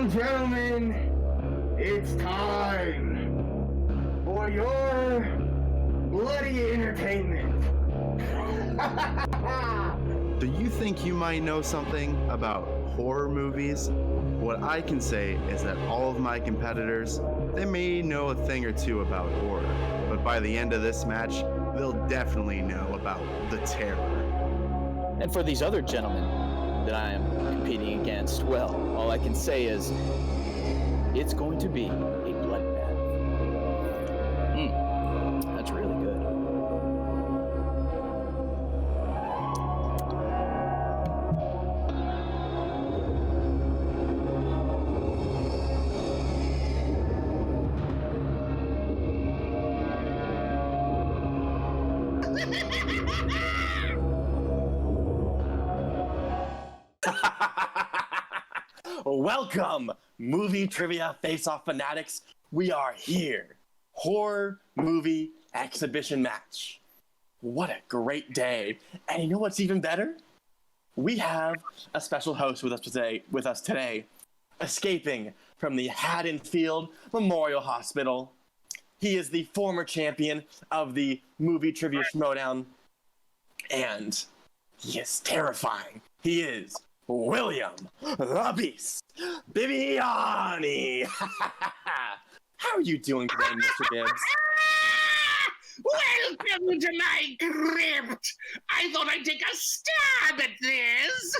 and gentlemen, it's time for your bloody entertainment. Do you think you might know something about horror movies? What I can say is that all of my competitors, they may know a thing or two about horror, but by the end of this match, they'll definitely know about the terror. And for these other gentlemen that I am competing against, well, all I can say is it's going to be a bloodbath. That's really good. Welcome, movie trivia face-off fanatics. We are here. Horror movie exhibition match. What a great day. And you know what's even better? We have a special host with us today, escaping from the Haddonfield Memorial Hospital. He is the former champion of the movie trivia Schmoedown, and he is terrifying. He is William the Beast Bibbiani. How are you doing today, Mr. Bibbs? Welcome to my crypt. I thought I'd take a stab at this.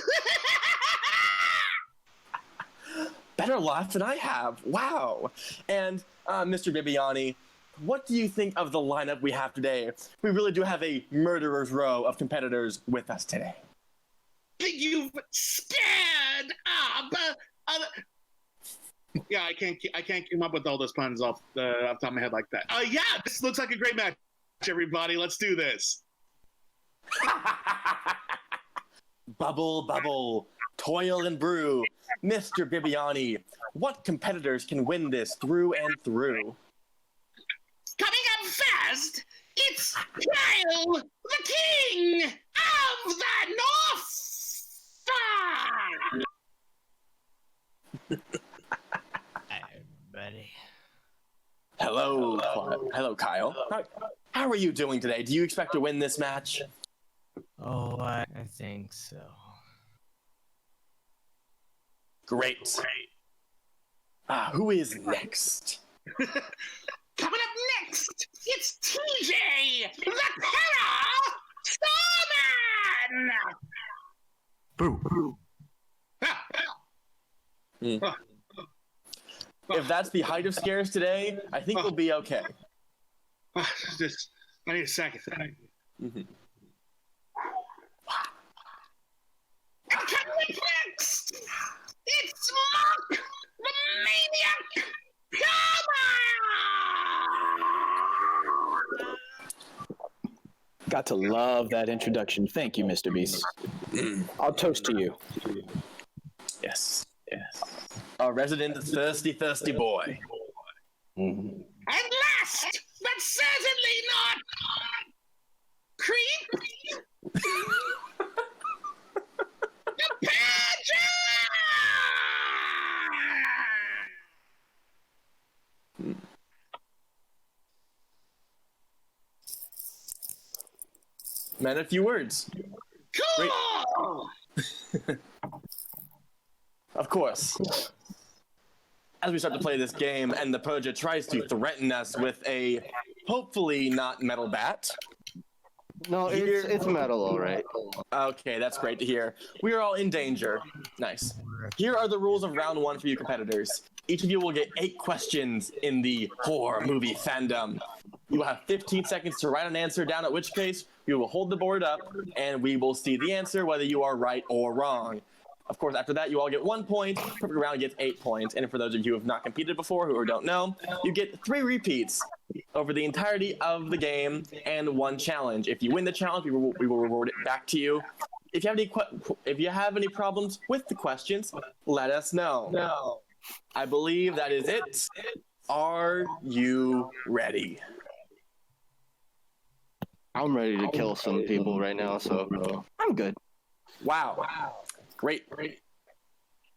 Better laugh than I have. Wow. And Mr. Bibbiani, what do you think of the lineup we have today? We really do have a murderer's row of competitors with us today. You've scared up. Yeah, I can't come up with all those puns off the top of my head like that. Yeah, this looks like a great match, everybody. Let's do this. Bubble, bubble, toil and brew. Mr. Bibbiani, what competitors can win this through and through? Coming up fast, it's Kyle, the king of the Norf. Hi, everybody. Hello, Kyle. How are you doing today? Do you expect to win this match? Oh, I think so. Great. Who is next? Coming up next, it's TJ, the Terror Starman. Boo. If that's the height of scares today, I think we'll be okay. I need a second. Mm-hmm. Coming up next, it's Mark, the Maniac. Got to love that introduction. Thank you, Mr. Beast. I'll toast to you. Yes. Our resident thirsty boy. Mm-hmm. And last, but certainly not creep, the Purger! Man, a few words. Cool! Of course. As we start to play this game, and the Purger tries to threaten us with a hopefully not metal bat. No, it's metal, all right. Okay, that's great to hear. We are all in danger. Nice. Here are the rules of round one for you competitors. Each of you will get 8 questions in the horror movie fandom. You will have 15 seconds to write an answer down, at which case we will hold the board up and we will see the answer, whether you are right or wrong. Of course, after that, you all get 1 point. Perfect round gets 8 points. And for those of you who have not competed before, who don't know, you get 3 repeats over the entirety of the game and 1 challenge. If you win the challenge, we will reward it back to you. If you have any problems with the questions, let us know. No. I believe that is it. Are you ready? I'm ready to kill some people right now, so I'm good. Wow. Great.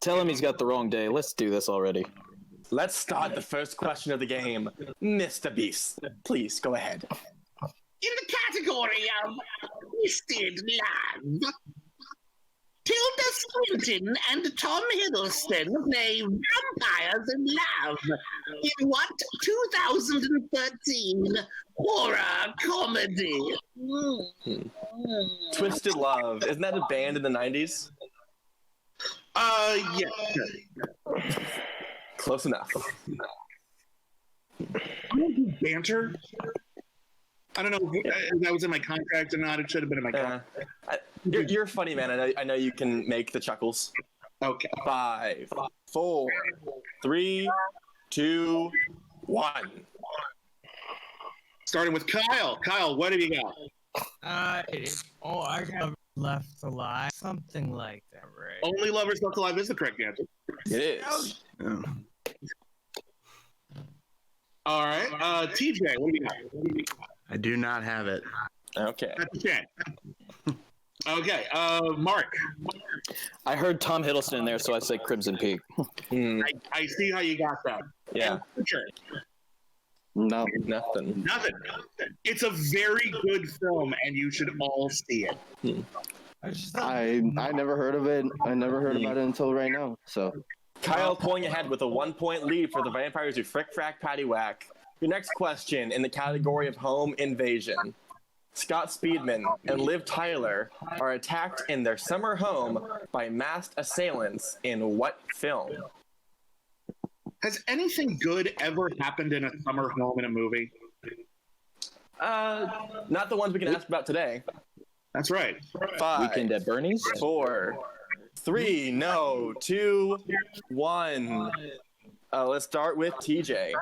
Tell him he's got the wrong day. Let's do this already. Let's start the first question of the game. Mr. Beast, please go ahead. In the category of Twisted Love, Tilda Swinton and Tom Hiddleston play vampires in love in what 2013 horror comedy? Twisted Love. Isn't that a band in the 90s? Yeah. Close enough. Banter? I don't know if that was in my contract or not. It should have been in my contract. You're funny, man. I know you can make the chuckles. Okay. 5, 4, 3, 2, 1. Starting with Kyle. Kyle, what have you got? I got left alive. Something like that, right? Only Lovers Left Alive is the correct answer. It is. Yeah. All right. TJ, what do you got? I do not have it. Okay. That's a chance. Okay. Mark. I heard Tom Hiddleston in there, so I say Crimson Peak. I see how you got that. Yeah. Sure. No. Nothing. Nothing. It's a very good film, and you should all see it. I never heard of it. I never heard about it until right now. So Kyle pulling ahead with a 1-point lead for the vampires who frick frack patty whack. Your next question in the category of home invasion. Scott Speedman and Liv Tyler are attacked in their summer home by masked assailants in what film? Has anything good ever happened in a summer home in a movie? Not the ones we can ask about today. That's right. 5, Weekend at Bernie's? 4, 3, no, 2, 1. Let's start with TJ.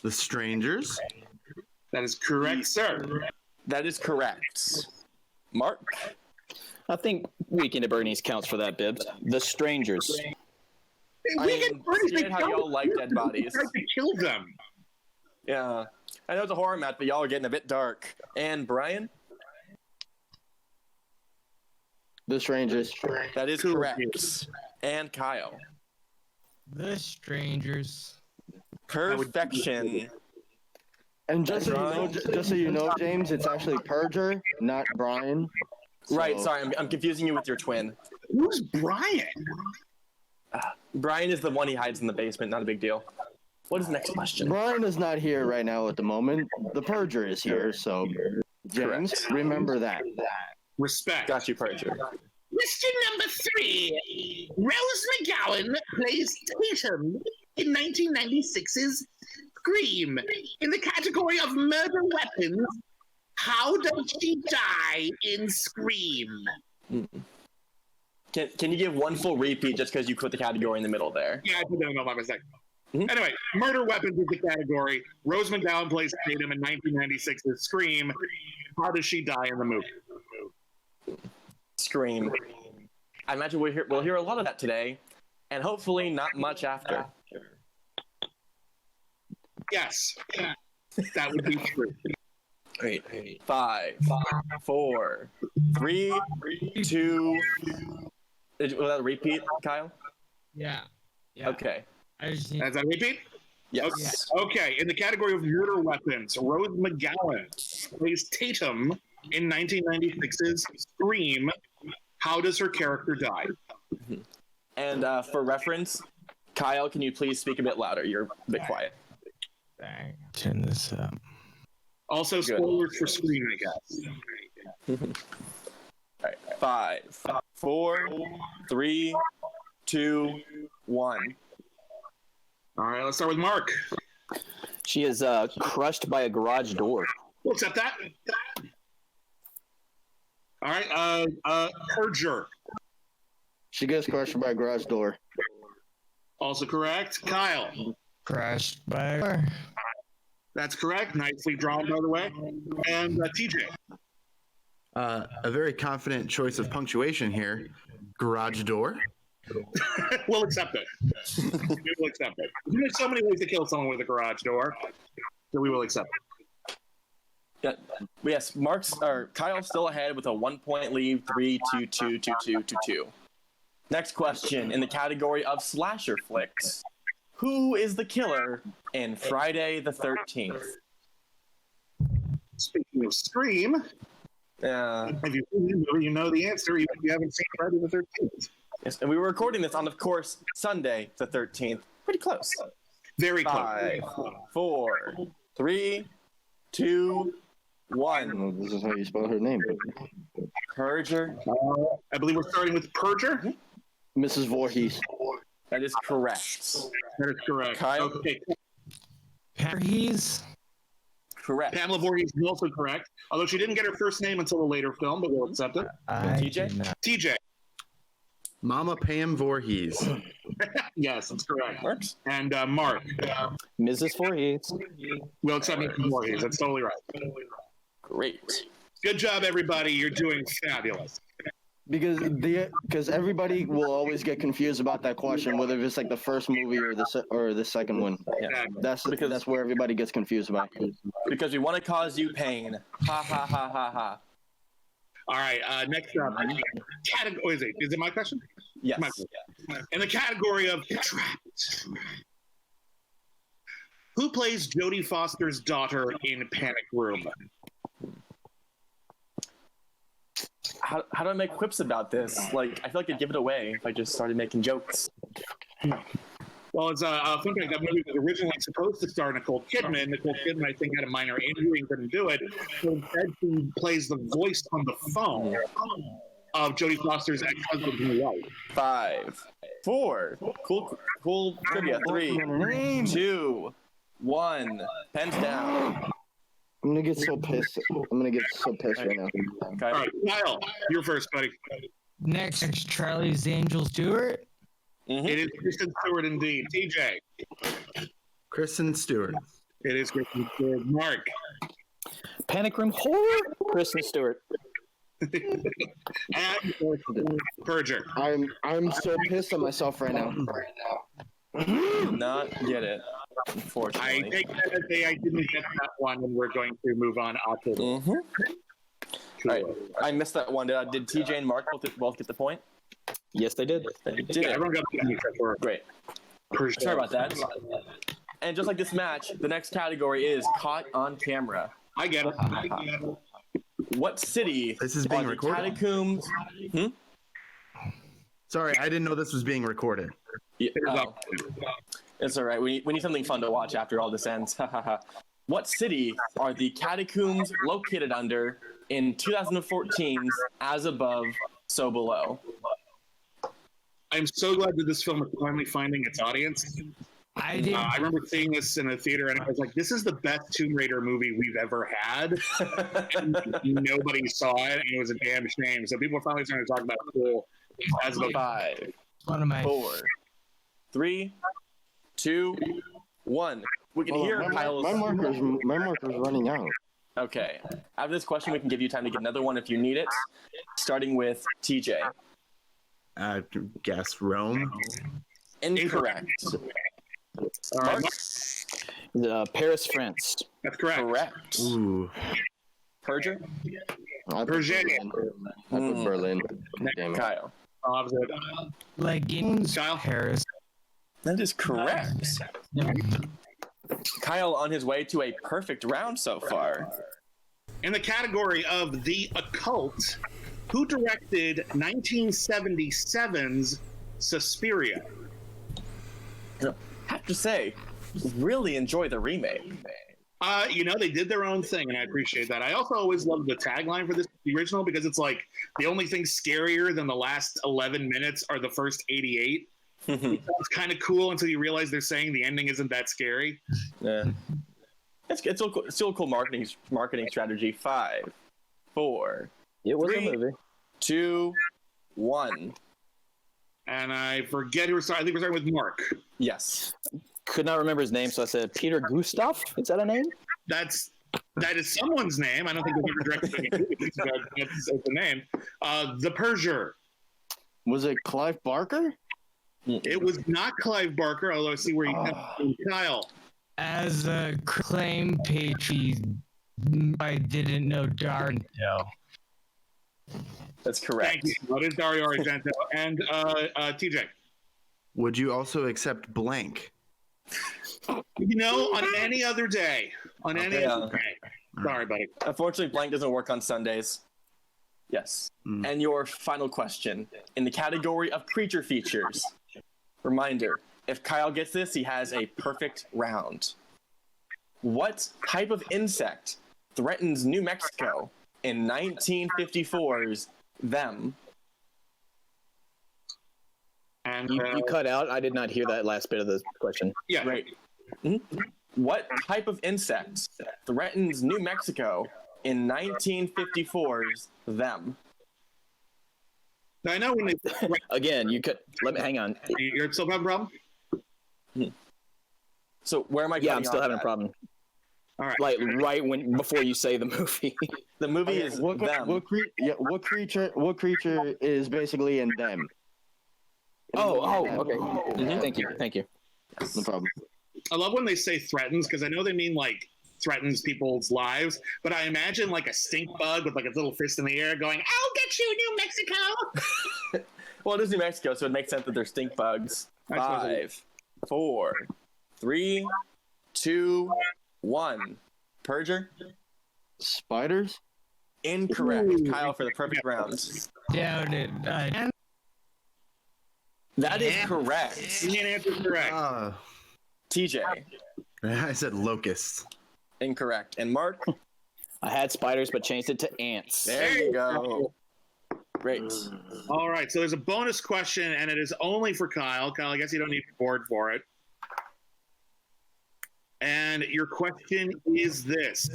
The Strangers. That is correct, sir. That is correct. Mark? I think Weekend at Bernie's counts for that, Bibbs. The Strangers. I am scared how y'all like dead bodies. Tried to kill them. Yeah. I know it's a horror match, but y'all are getting a bit dark. And Brian? The Strangers. That is correct. And Kyle? The Strangers. Perfection. And just so you know, James, it's actually Purger, not Brian. Right, So- sorry, I'm confusing you with your twin. Who's Brian? Brian is the one he hides in the basement, not a big deal. What is the next question? Brian is not here right now at the moment. The Purger is here, so James, Correct. remember that. Respect. Got you, Purger. Question number 3. Rose McGowan plays Tatum in 1996's Scream. In the category of murder weapons, how does she die in Scream? Can you give one full repeat just because you put the category in the middle there? Yeah, I put that in my mistake. Mhm. Anyway, murder weapons is the category. Rose McGowan plays Tatum in 1996's Scream. How does she die in the movie? Scream. I imagine we'll hear a lot of that today, and hopefully not much after. Yes, that would be true. 5, 4, 3, 2. Was that a repeat, Kyle? Yeah. Yeah. Okay. I just need As I repeat? Yes. Okay, in the category of murder weapons, Rose McGowan plays Tatum in 1996's Scream. How does her character die? And for reference, Kyle, can you please speak a bit louder? You're a bit quiet. Dang, turn this up. Also, spoilers for Scream, I guess. All right. 5, 4, 3, 2, 1. All right, let's start with Mark. She is crushed by a garage door. We'll accept that. All right, Purger. She gets crushed by a garage door. Also correct. Kyle. Crashed by a car. That's correct. Nicely drawn, by the way. And TJ. A very confident choice of punctuation here. Garage door. We'll accept it. We will accept it. There's so many ways to kill someone with a garage door, so we will accept it. Yeah. Yes, Kyle's still ahead with a 1-point lead. 3, 2, 2, 2, 2, 2, 2. Next question in the category of slasher flicks. Who is the killer in Friday the 13th? Speaking of Scream, if you seen the movie, you know the answer, even if you haven't seen Friday the 13th. Yes, and we were recording this on, of course, Sunday the 13th. Pretty close. Very close. 5, 4, 3, 2, 1. This is how you spell her name. Purger. I believe we're starting with Purger. Mrs. Voorhees. That is correct. That is correct. Kyle? Okay. Voorhees. Correct. Pamela Voorhees is also correct, although she didn't get her first name until a later film, but we'll accept it. TJ? did not. TJ. Mama Pam Voorhees. Yes, that's correct. Works. And Mark. Mrs. Voorhees. We'll accept Mrs. Voorhees. That's totally right. Great. Good job, everybody. You're doing fabulous. Because everybody will always get confused about that question, whether it's like the first movie or the second one. Yeah. That's where everybody gets confused about. Because we want to cause you pain. Ha ha ha ha ha. All right, next up. Category, is it my question? Yes. My question. In the category of trapped, who plays Jodie Foster's daughter in Panic Room? How do I make quips about this? Like, I feel like I'd give it away if I just started making jokes. Well, it's a fun fact. That movie was originally supposed to star Nicole Kidman. Nicole Kidman, I think, had a minor injury and couldn't do it. So instead, she plays the voice on the phone of Jodie Foster's ex-husband and wife. 5, 4. Cool trivia. 3, 2, 1. Pens down. I'm gonna get so pissed. Right now. Okay. All right, Kyle, you're first, buddy. Next, Charlie's Angel Stewart. Mm-hmm. It is Kristen Stewart indeed. TJ. Kristen Stewart. It is Kristen Stewart. Mark. Panic Room Horror. Kristen Stewart. And Purger. I'm so pissed at myself right now. Did not get it, I unfortunately. take that as I didn't get that one, and we're going to move on after this. Mm-hmm. All right. I missed that one. Did TJ and Mark both get the point? Yes, they did. They did Yeah, it. everyone got the except for Great. Purger. Sorry about that. And just like this match, the next category is caught on camera. I get it. What city This is being are the recorded? catacombs? Sorry, I didn't know this was being recorded. Yeah, oh. It's all right. We need something fun to watch after all this ends. What city are the catacombs located under in 2014's As Above, So Below? I'm so glad that this film is finally finding its audience. I did. I remember seeing this in a theater, and I was like, "This is the best Tomb Raider movie we've ever had." And nobody saw it, and it was a damn shame. So people are finally starting to talk about cool As Above. 5, One of my 4, 3, 2, 1. We can hear Kyle's. My marker's running out. Okay. After this question, we can give you time to get another one if you need it. Starting with TJ. Guess Rome. Incorrect. All right, Mark? Paris, France. that's correct. Correct. Ooh. Purger? I put Berlin. Berlin. Damn it. Kyle. Opposite. leggings. Kyle? Paris. That is correct. Kyle on his way to a perfect round so far. In the category of the occult, who directed 1977's Suspiria? Have to say, really enjoy the remake. They did their own thing, and I appreciate that. I also always loved the tagline for the original, because it's like the only thing scarier than the last 11 minutes are the first 88. It's kind of cool until you realize they're saying the ending isn't that scary. Yeah. It's still a cool marketing strategy. 5, 4, It was 3, a movie. 2, 1. And I forget who we're starting. I think we're starting with Mark. Yes. Could not remember his name, so I said Peter Gustav. Is that a name? That is someone's name. I don't think they've ever directed any movies, but that's the name. The Purger. Was it Clive Barker? It was not Clive Barker, although I see where you come from. Kyle. As a claim page, I didn't know Darn. That's correct. Thank you. That is Dario Argento. And TJ. Would you also accept blank? You know, on any other day. On any other day. Sorry, buddy. Unfortunately, blank doesn't work on Sundays. Yes. And your final question. In the category of creature features, reminder, if Kyle gets this, he has a perfect round. What type of insect threatens New Mexico in 1954's Them? And You cut out. I did not hear that last bit of the question. yeah, Right. What type of insect threatens New Mexico in 1954's Them? Now, I know when they. Again, you could. Let me hang on. You're still having a problem? So where am I? Yeah, I'm cutting still off having a at? problem. All right. Like right when before you say the movie. The movie is What Them. creature is basically in them? Okay. Thank you. No problem. I love when they say threatens because I know they mean like threatens people's lives, but I imagine like a stink bug with like a little fist in the air going, "I'll get you, New Mexico." Well, it is New Mexico, so it makes sense that they're stink bugs. That's what 5, 4, 3, 2, 1. Purger? Spiders? Incorrect. Kyle for the perfect round. Doubted. That is correct. Indian answer is correct. TJ? I said locusts. Incorrect. And Mark? I had spiders, but changed it to ants. There you go. Great. All right, so there's a bonus question, and it is only for Kyle. Kyle, I guess you don't need a board for it. And your question is this.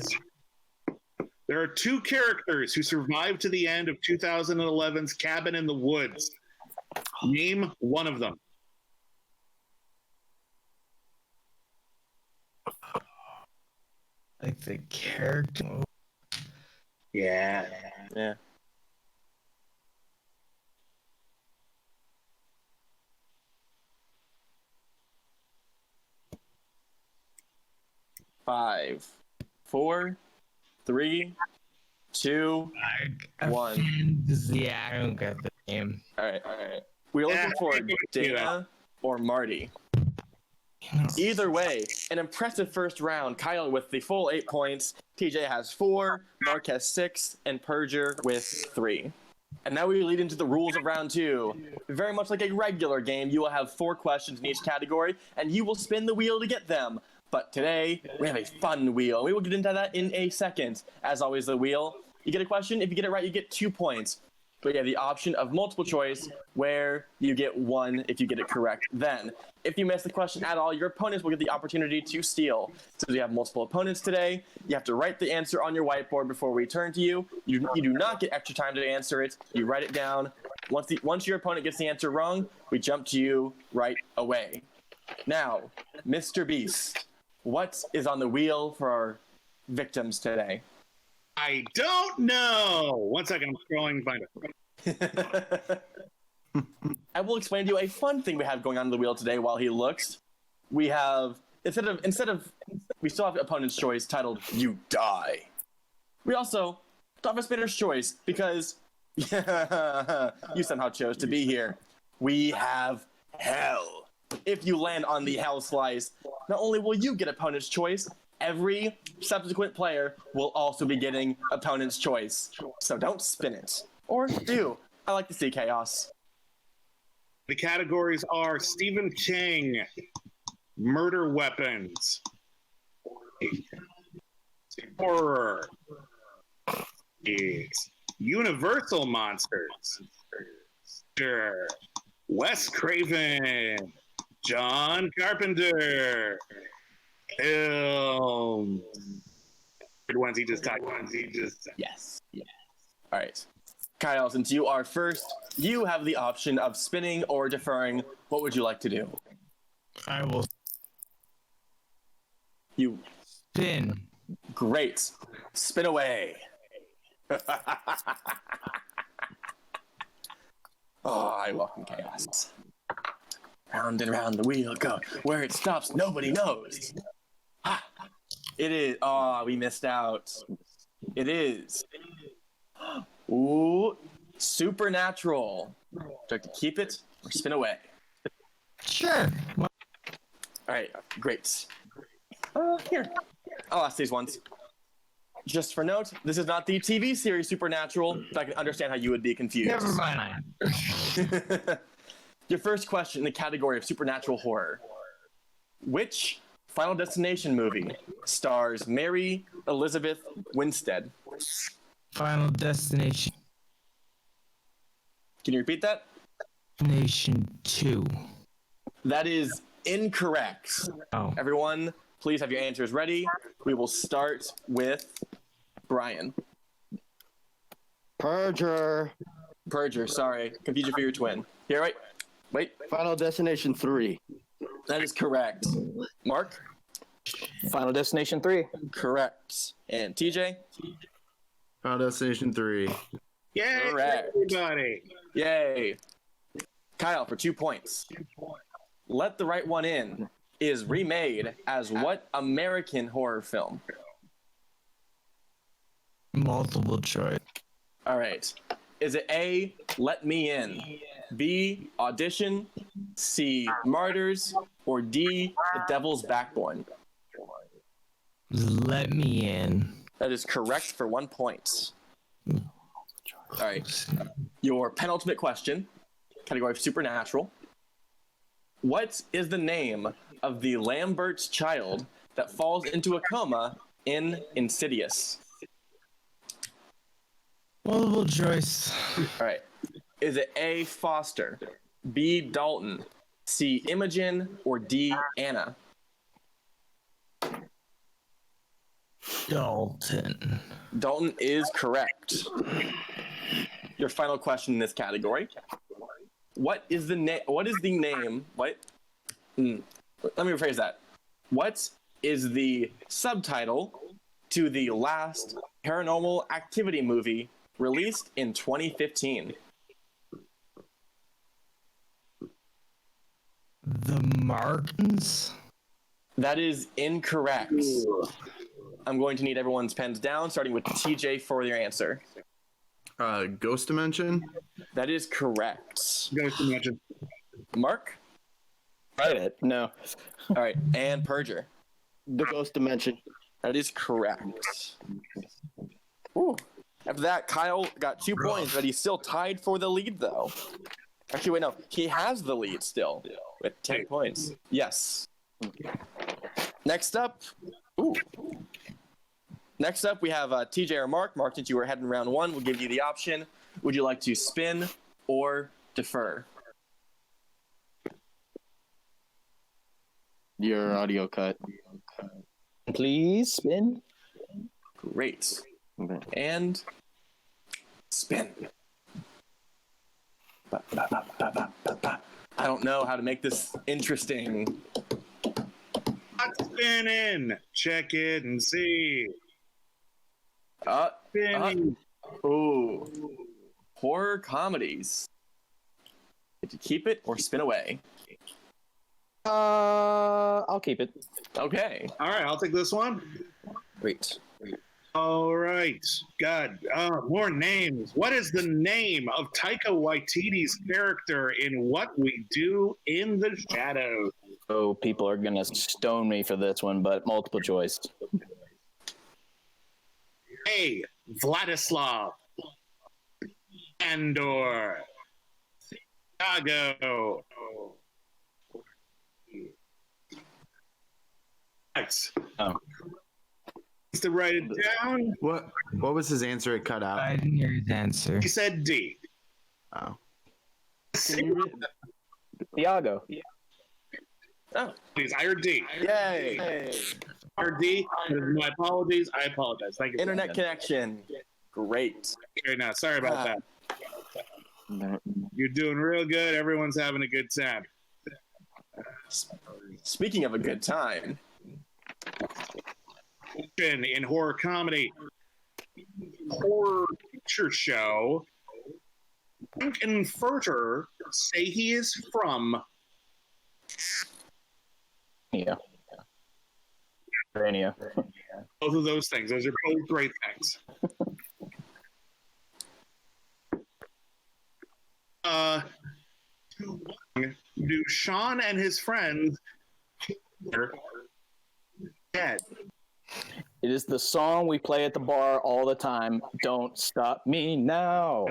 There are two characters who survived to the end of 2011's Cabin in the Woods. Name one of them. Like the character. Yeah. Yeah. Five, 4, 3, 2. One. Yeah, I don't get the name. All right. We're looking for Dana or Marty. Either way, an impressive first round. Kyle with the full 8 points. TJ has 4, Mark has 6, and Purger with 3. And now we lead into the rules of round 2. Very much like a regular game, you will have 4 questions in each category, and you will spin the wheel to get them. But today, we have a fun wheel. We will get into that in a second. As always, the wheel. You get a question. If you get it right, you get 2 points. But you have the option of multiple choice where you get 1 if you get it correct then. If you miss the question at all, your opponents will get the opportunity to steal. So we have multiple opponents today. You have to write the answer on your whiteboard before we turn to you. You do not get extra time to answer it. You write it down. Once your opponent gets the answer wrong, we jump to you right away. Now, Mr. Beast, what is on the wheel for our victims today? I don't know. 1 second, I'm scrolling to find it. I will explain to you a fun thing we have going on the wheel today while he looks. We have, instead of we still have opponent's choice titled You Die. We also still have a spinner's choice because you somehow chose to be here. We have Hell. If you land on the Hell slice, not only will you get opponent's choice, every subsequent player will also be getting opponent's choice. So don't spin it. Or do. I like to see chaos. The categories are Stephen King, murder weapons, horror, Universal monsters, Wes Craven, John Carpenter, film. The ones he just talked about. Yes. All right. Kyle, since you are first, you have the option of spinning or deferring. What would you like to do? I will You spin. Great. Spin away. Oh, I welcome chaos. Round and round the wheel go. Where it stops, nobody knows. Ah, it is. Oh, we missed out. It is. Ooh, Supernatural. Would you like to keep it or spin away? Sure. All right, great. Here, I'll ask these ones. Just for note, this is not the TV series Supernatural, so I can understand how you would be confused. Never mind. Your first question in the category of supernatural horror. Which Final Destination movie stars Mary Elizabeth Winstead? Final Destination. Can you repeat that? Nation 2. That is incorrect. Oh. Everyone, please have your answers ready. We will start with Brian. Purger. Purger, sorry. Confusion for your twin. Here, wait. Final Destination 3. That is correct. Mark? Final Destination 3. Correct. And TJ? Final Destination 3. Yay, Correct. everybody. Yay. Kyle, for 2 points. Let the Right One In is remade as what American horror film? Multiple choice. All right. Is it A, Let Me In, B, Audition, C, Martyrs, or D, The Devil's Backbone? Let me in. That is correct for 1 point. All right. Your penultimate question, category of supernatural. What is the name of the Lambert's child that falls into a coma in Insidious? Multiple choice. All right. Is it A, Foster, B, Dalton, C, Imogen, or D, Anna? Dalton. Dalton is correct. Your final question in this category. What is the name? What is the name? What? Let me rephrase that. What is the subtitle to the last Paranormal Activity movie released in 2015? The Martins. That is incorrect. I'm going to need everyone's pens down, starting with TJ for your answer. Ghost Dimension? That is correct. Ghost Dimension. Mark? Right it. No. All right. And Purger. The Ghost Dimension. That is correct. Ooh. After that, Kyle got 2 points, but he's still tied for the lead, though. Actually, wait, no. He has the lead still with 10 points. Yes. Next up, we have TJ or Mark. Mark, since you were ahead in round one, we'll give you the option. Would you like to spin or defer? Your audio cut. Please spin. Great. Okay. And spin. I don't know how to make this interesting. Spinning. Check it and see. Spinning. Ooh. Horror comedies. Did you keep it or spin away? I'll keep it. Okay. All right, I'll take this one. Great. All right. God, more names. What is the name of Taika Waititi's character in What We Do in the Shadows? Oh, people are gonna stone me for this one, but multiple choice. A. Vladislav. Andor. Chicago. X. Oh. To write it down. What was his answer? It cut out. I didn't hear his answer. He said D. Oh. Thiago. Oh. Please, I heard D. Yay. I heard D. My apologies. I apologize. Thank you. Internet connection. Great. Okay, now, sorry about that. You're doing real good. Everyone's having a good time. Speaking of a good time. In horror comedy, horror picture show, Frank and Furter say he is from. Yeah. Urania. Both of those things. Those are both great things. do Sean and his friends get? It is the song we play at the bar all the time. Don't stop me now.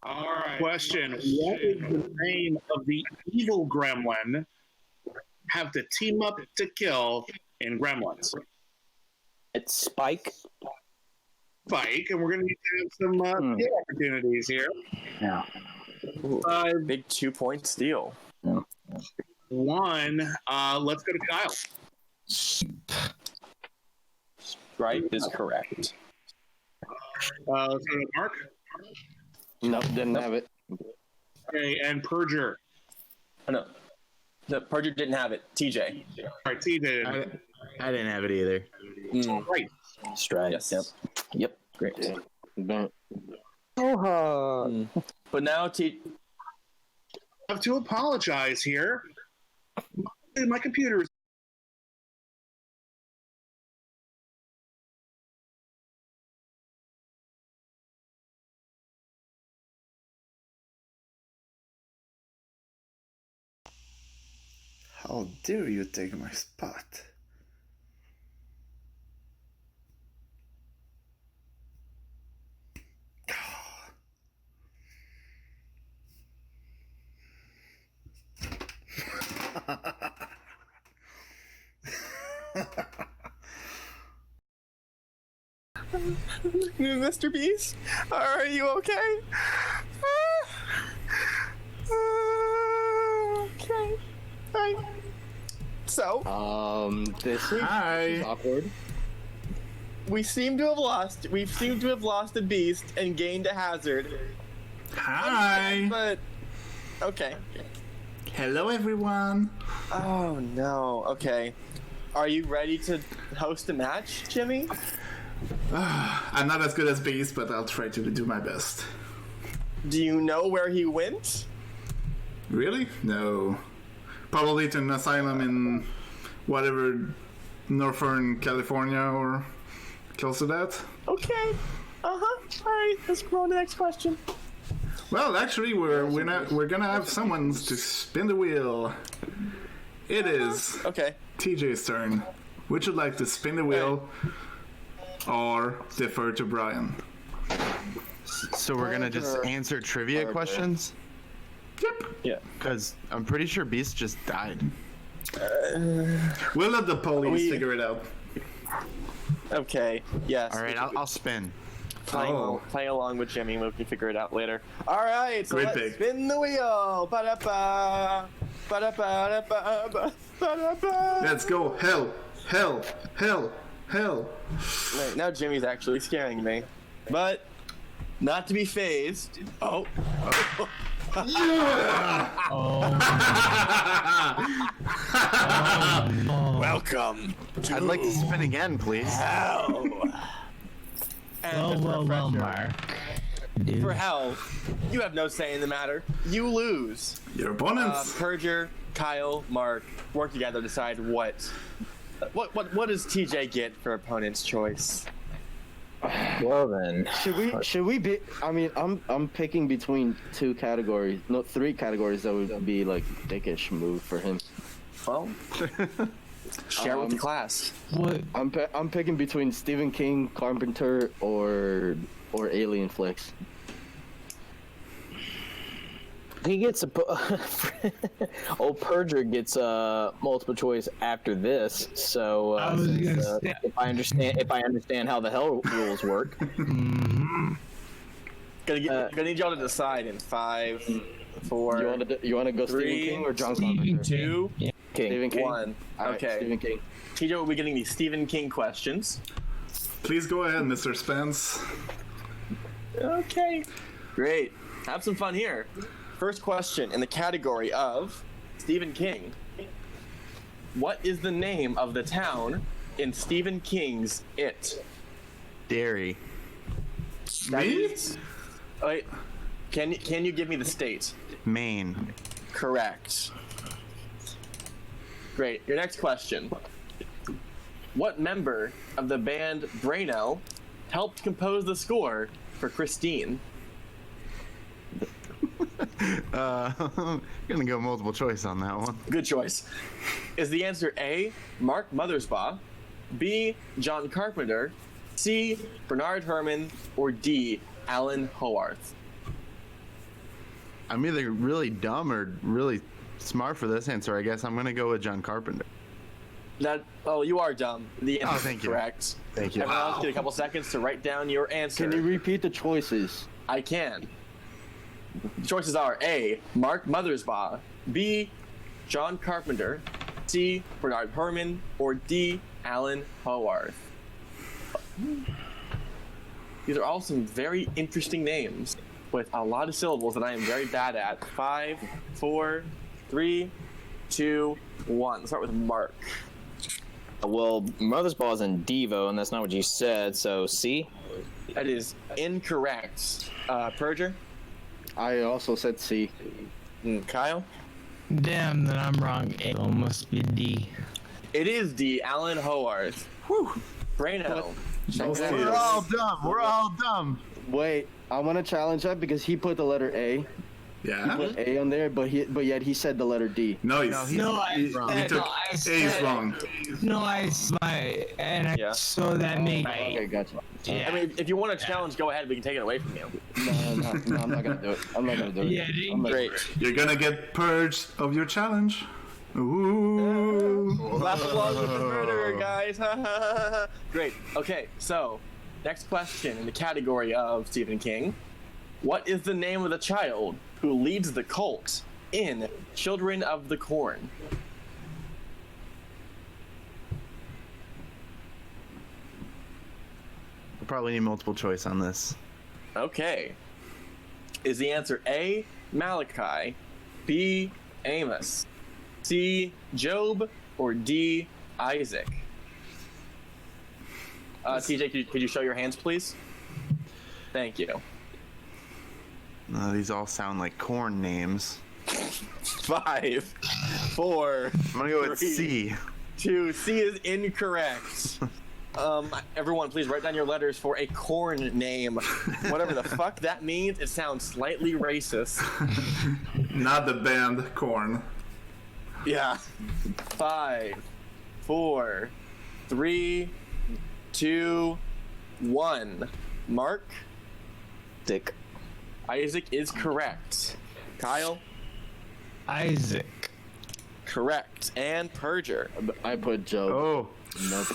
All right. Question: what is the name of the evil gremlin have to team up to kill in Gremlins? It's Spike. Spike, and we're going to need to have some skill opportunities here. Yeah. Big 2-point steal. One, let's go to Kyle. Right is correct. Let's go to Mark. Nope, didn't have it. Okay, and Purger. Oh, no. The Purger didn't have it. TJ. All right, T did. I didn't have it either. Right. Stride. Yes. Yep. Great. Don't- But now I have to apologize here. My computer is. How dare you take my spot? Mr. Beast, are you okay? Okay. Right. So, this is Hi. awkward. we seem to have lost a beast and gained a hazard. Hi. But okay. Hello, everyone. Oh no. Okay. Are you ready to host a match, Jimmy? I'm not as good as Beast, but I'll try to do my best. Do you know where he went? Really? No. Probably to an asylum in whatever, Northern California or close to that. Okay. All right. Let's go on to the next question. Well, actually, we're gonna have someone to spin the wheel. It is Okay. TJ's turn. Would you like to spin the wheel or defer to Brian? So we're gonna just answer trivia questions? Yep. Yeah. Because I'm pretty sure Beast just died. We'll let the police figure it out. Okay. Yes. All right, I'll spin. Playing along with Jimmy, we can figure it out later. All right, so Great let's pick. spin the wheel. Ba-da-ba, ba-da-ba-da-ba, ba-da-ba. Let's go. Hell. Wait, now Jimmy's actually scaring me, but not to be phased. Oh. Welcome to I'd like to spin again, please. hell. And Well, Mark. Dude. for hell, you have no say in the matter. You lose. Your opponents. Purger, Kyle, Mark work together to decide what does TJ get for opponent's choice. Well then. Should we be? I mean, I'm picking between two categories, no, three categories that would be like dickish move for him. Well, share with the class. What? I'm picking between Stephen King, Carpenter, or Alien flicks. He gets old Purger gets multiple choice after this. So I was gonna say- if I understand how the hell rules work. Gonna need y'all to decide in 5, 4, You want to go Three, Stephen King or John Stephen Carpenter? 2, King. Stephen King. 1. All right, Okay. Stephen King. TJ will be getting the Stephen King questions. Please go ahead, Mr. Spence. Okay. Great. Have some fun here. First question in the category of Stephen King. What is the name of the town in Stephen King's It? Derry. Me? Wait, can you give me the state? Maine. Correct. Great. Your next question. What member of the band Braino helped compose the score for Christine? I'm gonna go multiple choice on that one. Good choice. Is the answer A, Mark Mothersbaugh, B, John Carpenter, C, Bernard Herrmann, or D, Alan Howarth? I'm either really dumb or really smart for this answer. I guess I'm gonna go with John Carpenter. You are dumb. The answer thank is you. correct. Thank you. Everyone else get a couple seconds to write down your answer. Can you repeat the choices? I can. The choices are A, Mark Mothersbaugh, B, John Carpenter, C, Bernard Herrmann, or D, Alan Howarth. These are all some very interesting names with a lot of syllables that I am very bad at. 5, 4, 3, 2, 1. Let's start with Mark. Well, Mothersbaugh's in Devo, and that's not what you said, so C? That is incorrect. Purger? I also said C. Kyle? Damn, that I'm wrong. It must be D. It is D, Alan Howarth. Whew. Brano. We're all dumb. We're all dumb. Wait, I want to challenge that because he put the letter A. Yeah? Put A on there, but yet he said the letter D. No, No, he took I A's wrong. No, Yeah. so that made Okay, gotcha. I mean, if you want to challenge, go ahead. We can take it away from you. No, I'm not gonna do it. I'm not gonna do it. Yeah, I'm not- Great. You're gonna get purged of your challenge. Ooh. Last applause with the murderer, guys. Great. Okay, so next question in the category of Stephen King. What is the name of the child who leads the cult in Children of the Corn? We'll probably need multiple choice on this. Okay. Is the answer A, Malachi, B, Amos, C, Job, or D, Isaac? TJ, could you show your hands, please? Thank you. These all sound like corn names. 5, 4, I'm gonna go with 3, C. 2. C is incorrect. Everyone, please write down your letters for a corn name. Whatever the fuck that means, it sounds slightly racist. Not the band Korn. Yeah. 5, 4, 3, 2, 1. Mark? Dick. Isaac is correct. Kyle? Isaac. Correct. And Purger? I put Job. Oh,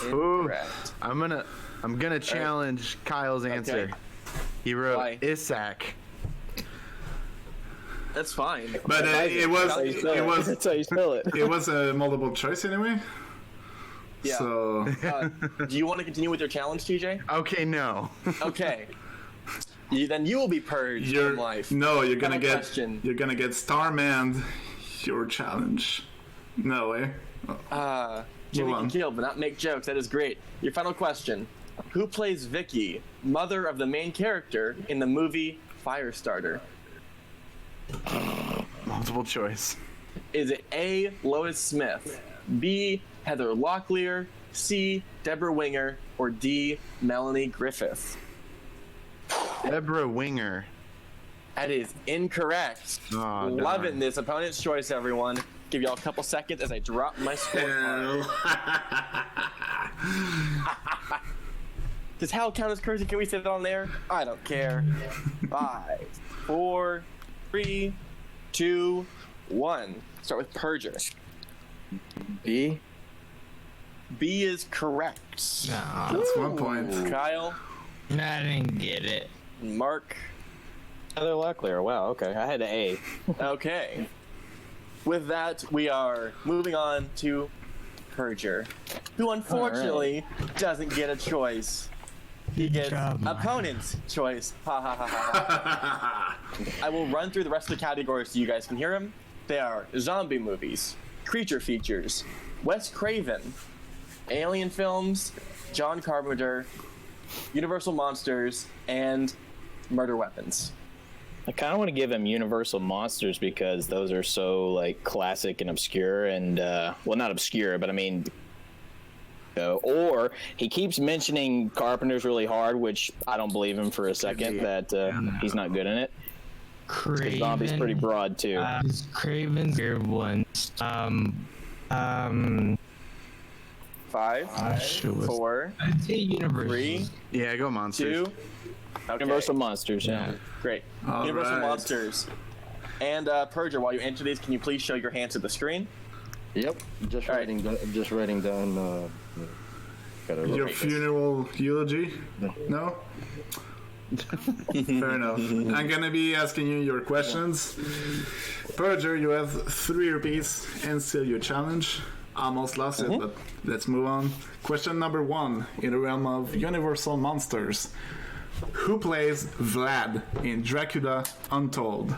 ooh. Incorrect. I'm gonna challenge Kyle's answer. Okay. He wrote Why? Isaac. That's fine. But it was That's how you spell it. it was a multiple choice anyway. Yeah. So Do you want to continue with your challenge, TJ? Okay, no. Okay. Then you will be purged from life. you're gonna Final get question. you're gonna get Starman your challenge. No way. Jimmy Move can on. kill, but not make jokes. That is great. Your final question. Who plays Vicky, mother of the main character in the movie Firestarter? Multiple choice. Is it A, Lois Smith, B, Heather Locklear, C, Deborah Winger, or D, Melanie Griffith? Deborah Winger. That is incorrect. Oh, Loving darn. this opponent's choice, everyone. Give y'all a couple seconds as I drop my score. Does hell count as cursing? Can we say that on there? I don't care. 5, 4, 3, 2, 1. Start with Purger. B. B is correct. No, That's 1 point. Kyle, I didn't get it. Mark. Heather Locklear. Wow. Okay, I had an A. Okay. With that, we are moving on to Purger, who unfortunately doesn't get a choice. He gets job, Mike. opponent's choice. Ha ha ha ha. I will run through the rest of the categories so you guys can hear them. They are zombie movies, creature features, Wes Craven, alien films, John Carpenter, Universal Monsters, and murder weapons. I kind of want to give him Universal Monsters because those are so like classic and obscure, and well, not obscure, but I mean, or he keeps mentioning Carpenter's really hard, which I don't believe him for a second that he's not good in it. Craven. Zombie's pretty broad too. Craven's weird ones. 5, Shit was- 4, I'd say Universal. 3, Yeah, go monsters. 2. Okay. Universal Monsters. Yeah. Great. All Universal right. Monsters. And Purger, while you enter these, can you please show your hands to the screen? Yep. Just All right. writing down. Gotta Your write this. funeral eulogy? No? Fair enough. I'm gonna be asking you your questions. Purger, you have 3 repeats and still your challenge. Almost lost it, but let's move on. Question number 1 in the realm of Universal Monsters. Who plays Vlad in Dracula Untold?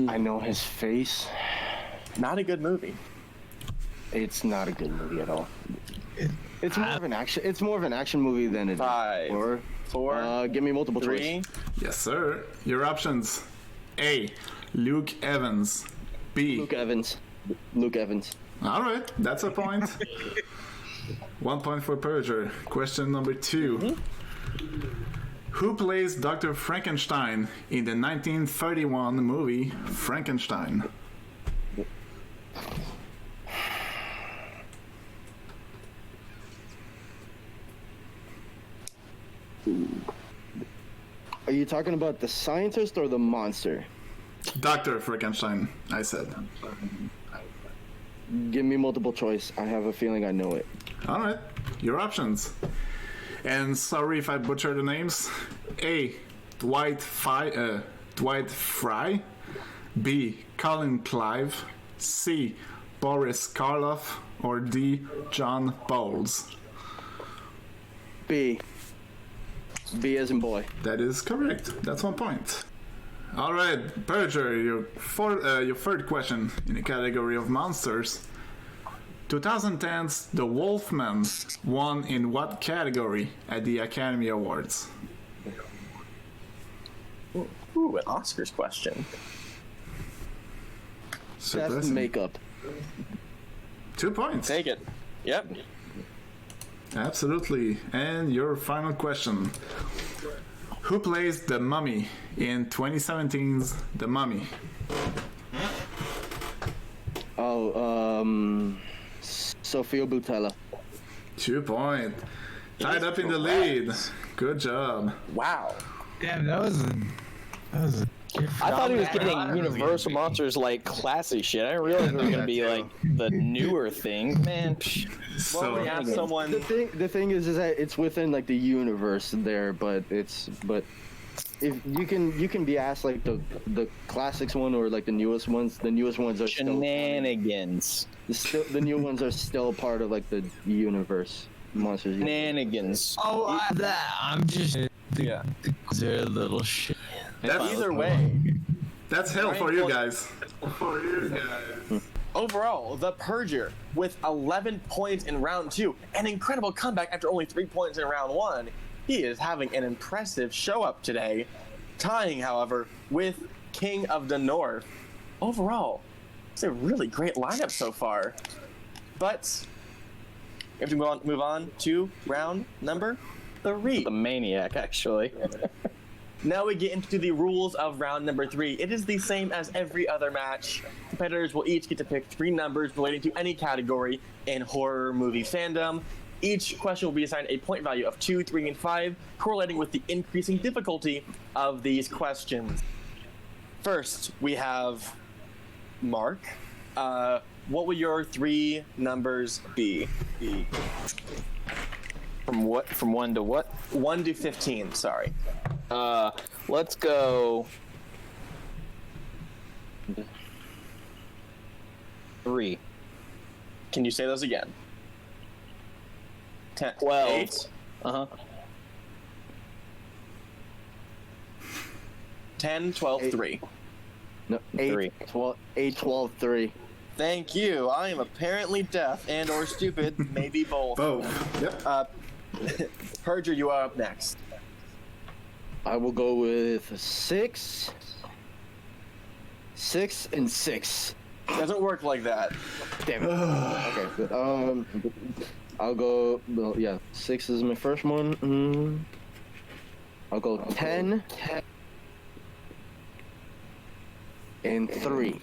I know his face. Not a good movie. It's not a good movie at all. It's more of an action. It's more of an action movie than it is 5, horror. 4, Give me multiple 3. choice. Yes, sir. Your options: A. Luke Evans. B. Luke Evans. Luke Evans. All right, that's a point. 1 point for Purger. Question number 2. Who plays Dr. Frankenstein in the 1931 movie Frankenstein? Are you talking about the scientist or the monster? Dr. Frankenstein, I said. Give me multiple choice. I have a feeling I know it. All right, your options. And sorry if I butcher the names. A. Dwight Fry. B. Colin Clive. C. Boris Karloff. Or D. John Bowles. B. B as in boy. That is correct. That's 1 point. All right, Purger, your third question in the category of monsters. 2010's The Wolfman won in what category at the Academy Awards? Ooh, an Oscars question. Best Surprising. makeup. 2 points. Take it. Yep. Absolutely. And your final question. Who plays the Mummy in 2017's The Mummy? Sophia Boutella. 2 points. Tied up in the lead. Good job. Wow. Damn, that was a gift. I thought he was I getting don't Universal really- Monsters like classic shit. I didn't realize it was gonna be like the newer thing, man. So, We have someone. The thing is that it's within like the universe there, but if you can be asked like the classics one or like the newest ones are still Shenanigans. the new ones are still part of like the universe monsters. Shenanigans. Oh, that I'm just. Yeah. They're little shit. that's, Either way, that's hell for you guys. overall, the Purger with 11 points in round 2, an incredible comeback after only 3 points in round 1. He is having an impressive show up today, tying, however, with King of the North. Overall, it's a really great lineup so far. But we have to move on to round number 3. The Maniac, actually. Now we get into the rules of round number 3. It is the same as every other match. Competitors will each get to pick 3 numbers relating to any category in horror movie fandom. Each question will be assigned a point value of 2, 3, and 5, correlating with the increasing difficulty of these questions. First, we have Mark. What will your 3 numbers be? From what? From 1 to what? 1 to 15, sorry. Let's go 3. Can you say those again? 10, 12. 8, Uh-huh. 10, 12, 8. 3. No, 3. 12, 3. Thank you. I am apparently deaf and or stupid, maybe both. Both. Yep. Purger, you are up next. I will go with 6, 6, and 6. Doesn't work like that. Damn it. Okay. I'll go. Well, yeah, 6 is my first one. I'll go 10 and 3.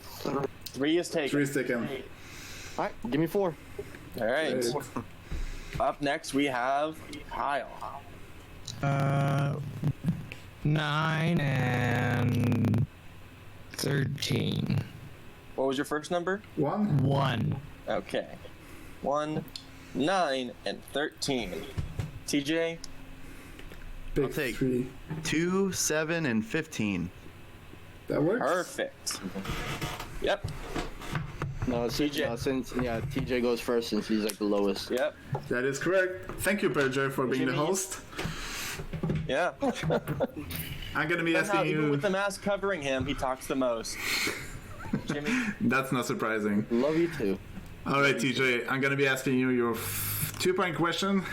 3 is taken. 3 is taken. All right, give me 4. All right. Right. Up next, we have Kyle. 9 and 13. What was your first number? 1. 1. Okay. 1, 9, and 13. TJ? Pick I'll take 3. 2, 7, and 15. That works. Perfect. Yep. No, TJ. since TJ goes first since he's like the lowest. Yep. That is correct. Thank you, Purger, for being the Jimmy. host. Yeah. I'm gonna be Somehow, asking even you. with the mask covering him, he talks the most. Jimmy? That's not surprising. Love you too. All right, TJ, I'm gonna be asking you your 2-point question.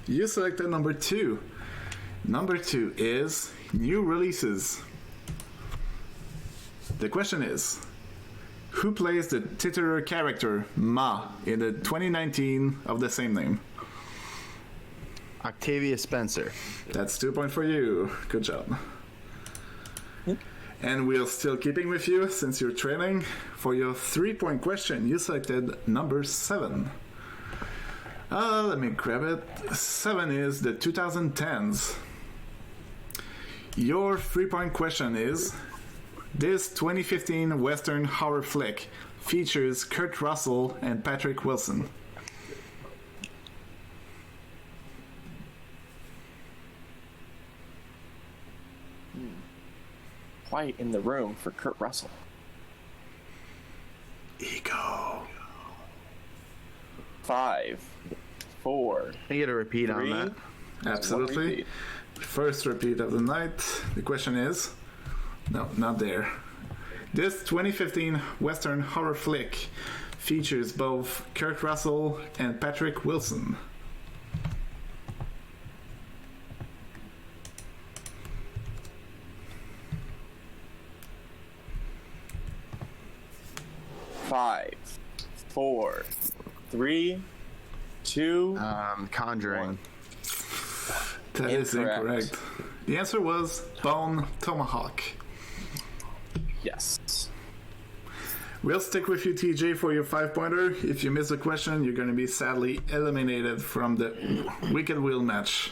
You selected number 2. Number 2 is new releases. The question is, who plays the titular character Ma in the 2019 of the same name? Octavia Spencer. That's 2 points for you. Good job. And we're still keeping with you since you're trailing. For your 3-point question, you selected number 7. Let me grab it. 7 is the 2010s. Your 3-point question is, this 2015 Western horror flick features Kurt Russell and Patrick Wilson. Quiet in the room for Kurt Russell. Ego. 5, 4, Can I get a repeat 3. on that? Absolutely. repeat. First repeat of the night. The question is, no, not there. This 2015 Western horror flick features both Kurt Russell and Patrick Wilson. Five, 4, 3, 2. Conjuring. That is incorrect. The answer was Bone Tomahawk. Yes. We'll stick with you, TJ, for your 5-pointer. If you miss a question, you're going to be sadly eliminated from the Wicked Wheel match.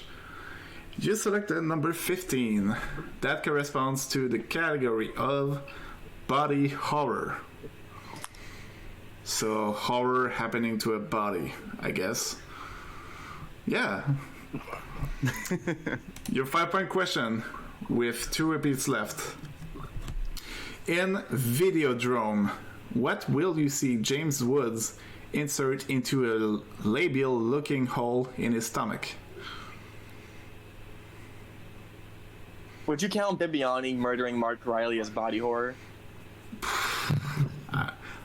You selected number 15. That corresponds to the category of body horror. So, horror happening to a body, I guess. Yeah. Your 5-point question with 2 repeats left. In Videodrome, what will you see James Woods insert into a labial-looking hole in his stomach? Would you count Bibbiani murdering Mark Riley as body horror?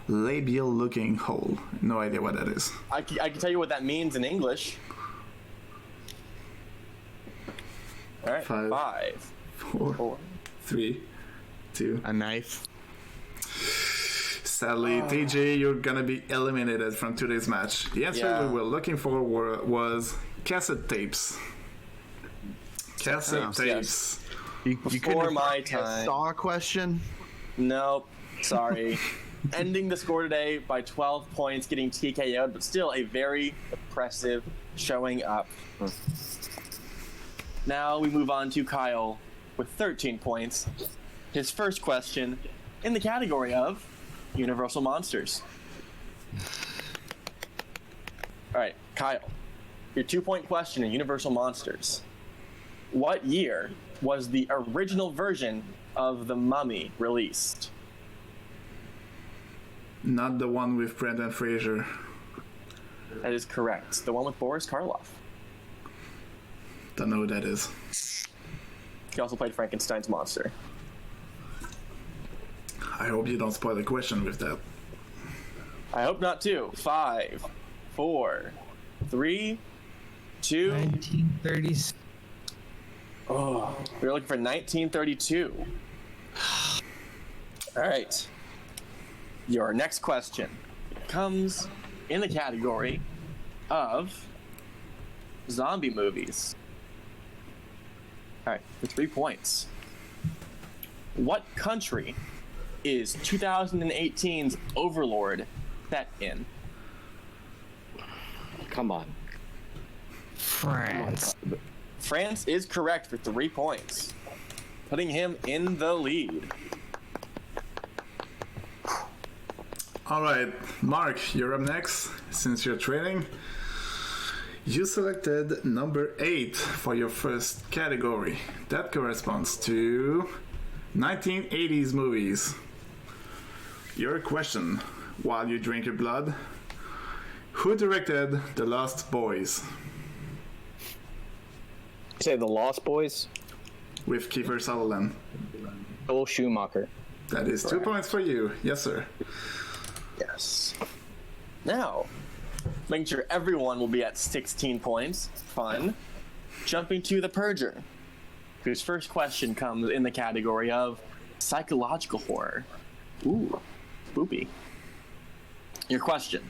Labial-looking hole. No idea what that is. I can tell you what that means in English. All right. 5, 5, 4, 3, 2. A knife. Sadly, TJ, you're gonna be eliminated from today's match. The answer Yeah. we were looking for was cassette tapes. Cassette Oh, tapes. You Before couldn't have my brought me a time. Saw question? Nope. Sorry. Ending the score today by 12 points, getting TKO'd, but still a very impressive showing up. Now we move on to Kyle with 13 points. His first question in the category of Universal Monsters. All right, Kyle, your 2-point question in Universal Monsters. What year was the original version of The Mummy released? Not the one with Brendan Fraser. That is correct. The one with Boris Karloff. Don't know who that is. He also played Frankenstein's monster. I hope you don't spoil the question with that. I hope not too. 5, 4, 3, 2. 1930s. Oh, we were looking for 1932. All right. Your next question comes in the category of zombie movies. All right, for 3 points. What country is 2018's Overlord set in? Come on. France. France is correct for 3 points, putting him in the lead. All right, Mark, you're up next. Since you're training, you selected number 8 for your first category. That corresponds to 1980s movies. Your question, while you drink your blood: who directed The Lost Boys? You say The Lost Boys? With Kiefer Sutherland. Joel Schumacher. That is 2 points for you. Yes, sir. Yes. Now, making sure everyone will be at 16 points. Fun. Jumping to the Purger, whose first question comes in the category of psychological horror. Ooh, spoopy. Your question: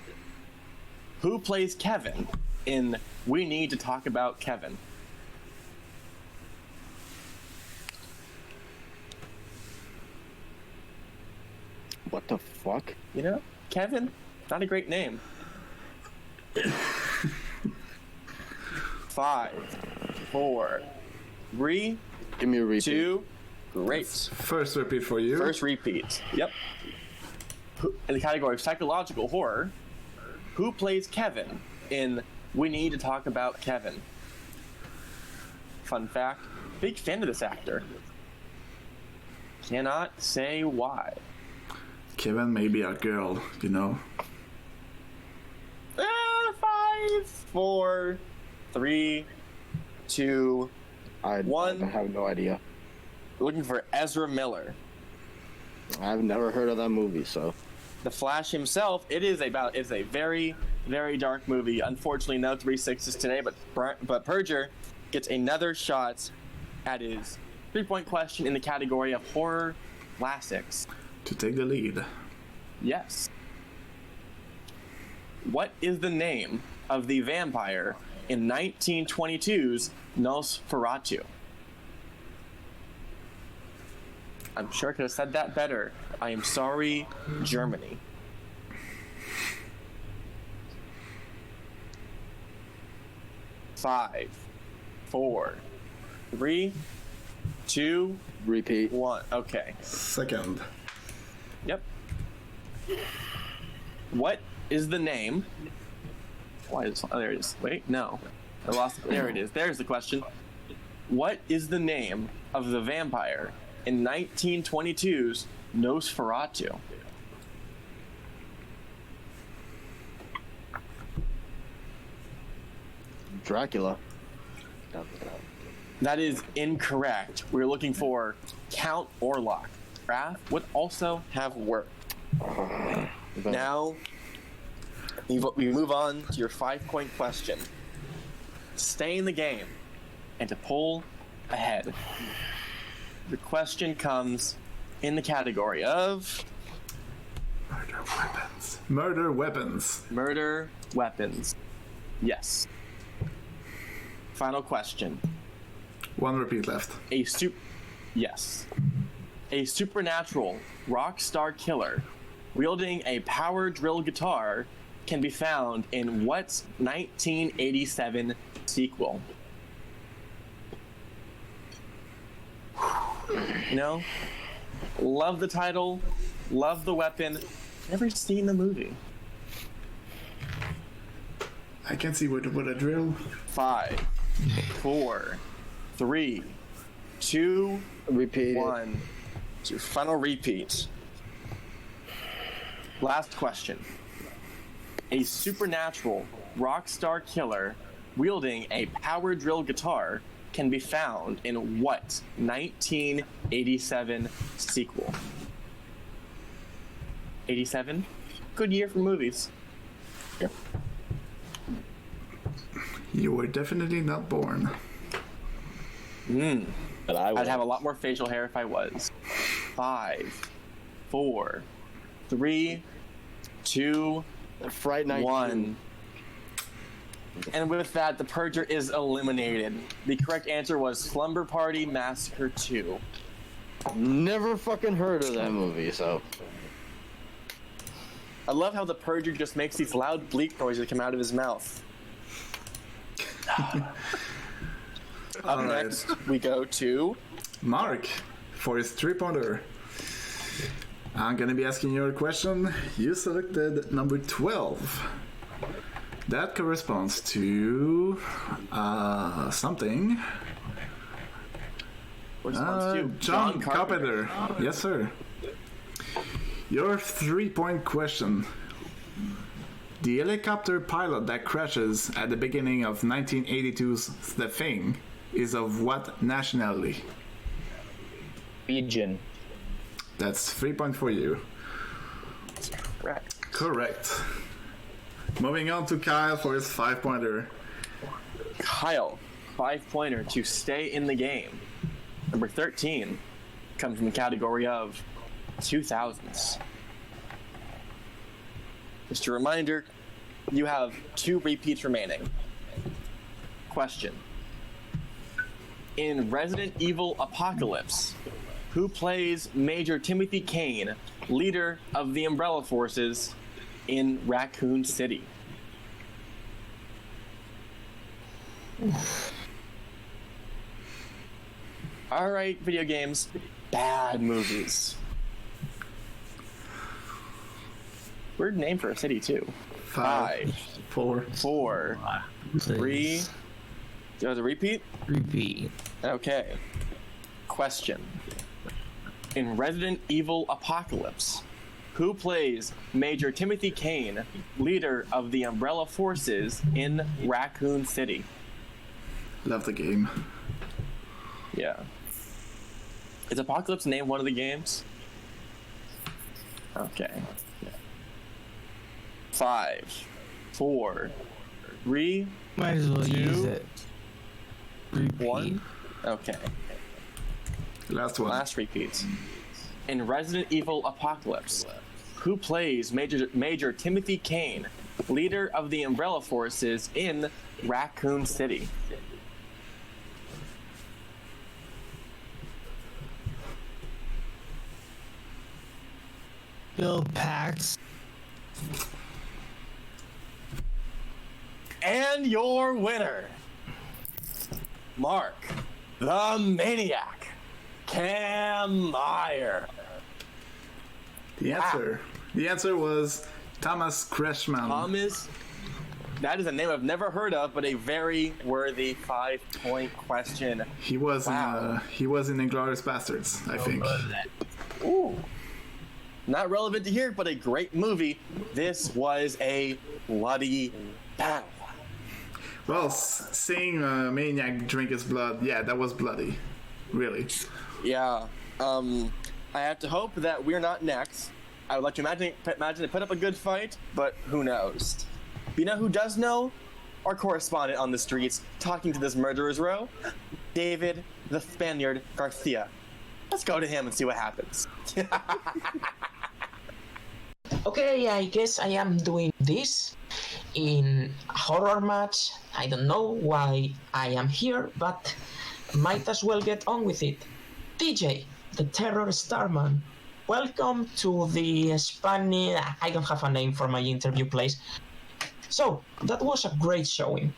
who plays Kevin in We Need to Talk About Kevin? What the fuck? You know, Kevin, not a great name. 5, 4, 3, Give me a repeat. 2. Great. First repeat for you. First repeat. Yep. In the category of psychological horror, who plays Kevin in We Need to Talk About Kevin? Fun fact, big fan of this actor. Cannot say why. Kevin may be a girl, you know. 5, 4, 3, 2, I 1. have no idea. Looking for Ezra Miller. I've never heard of that movie, so. The Flash himself. It's a very, very dark movie. Unfortunately, no 3/6s today, but Purger gets another shot at his 3-point question in the category of horror classics. To take the lead. Yes. What is the name of the vampire in 1922's Nosferatu? I'm sure I could have said that better. I am sorry, Germany. Five, 4, 3, 2, Repeat. 1. Okay. Second. Yep. What is the name? Why is there it is? Wait, no. I lost it. There it is. There's the question. What is the name of the vampire in 1922's Nosferatu? Dracula. That is incorrect. We're looking for Count Orlok. Raph would also have worked. Now, we move on to your 5-point question. To stay in the game and to pull ahead. The question comes in the category of Murder weapons. Murder weapons. murder weapons. Yes. Final question. 1 repeat left. Yes. A supernatural rock star killer wielding a power drill guitar can be found in what 1987 sequel? You know, love the title, love the weapon, never seen the movie. I can see what a drill. 5, 4, 3, 2, Repeat. 1. It's your final repeat. Last question. A supernatural rock star killer wielding a power drill guitar can be found in what 1987 sequel? 87? Good year for movies. Here. You were definitely not born. But I'd have a lot more facial hair if I was. 5, 4, 3, 2, Fright Night 1. And with that, the Purger is eliminated. The correct answer was Slumber Party Massacre 2. Never fucking heard of that movie, so. I love how the Purger just makes these loud bleep noises that come out of his mouth. Up Alright. next, we go to Mark, for his 3-pointer. I'm gonna be asking you a question. You selected number 12. That corresponds to something. John Carpenter. Yes, sir. Your 3-point question. The helicopter pilot that crashes at the beginning of 1982's The Thing is of what nationality? Fijian. That's 3 points for you. Correct. Moving on to Kyle for his 5-pointer. Kyle, 5-pointer to stay in the game. Number 13 comes from the category of 2000s. Just a reminder, you have 2 repeats remaining. Question. In Resident Evil Apocalypse, who plays Major Timothy Kane, leader of the Umbrella Forces in Raccoon City? Alright, video games. Bad movies. Weird name for a city, too. 5, 4. 4, 3. Please. Do you have a repeat? Repeat. Okay. Question. In Resident Evil Apocalypse, who plays Major Timothy Kane, leader of the Umbrella Forces in Raccoon City? Love the game. Yeah. Is Apocalypse named one of the games? Okay. 5, 4, 3, Might as well 2, use it. Repeat. 1. Okay. Last one. Last repeats. In Resident Evil Apocalypse, who plays Major Timothy Kane, leader of the Umbrella Forces in Raccoon City? Bill Pax. And your winner, Mark, the Maniac, Camire. The answer was Thomas Kretschmann. Thomas, that is a name I've never heard of, but a very worthy 5-point question. He was Wow. in Inglourious Bastards, I think. Ooh. Not relevant to here, but a great movie. This was a bloody battle. Well, seeing Maniac drink his blood, yeah, that was bloody. Really. Yeah. I have to hope that we're not next. I would like to imagine they put up a good fight, but who knows? But you know who does know? Our correspondent on the streets, talking to this murderer's row, David the Spaniard Garcia. Let's go to him and see what happens. Okay, I guess I am doing this in a horror match. I don't know why I am here, but might as well get on with it. DJ, the Terror Starman, welcome to the Spanish... I don't have a name for my interview place. So, that was a great showing.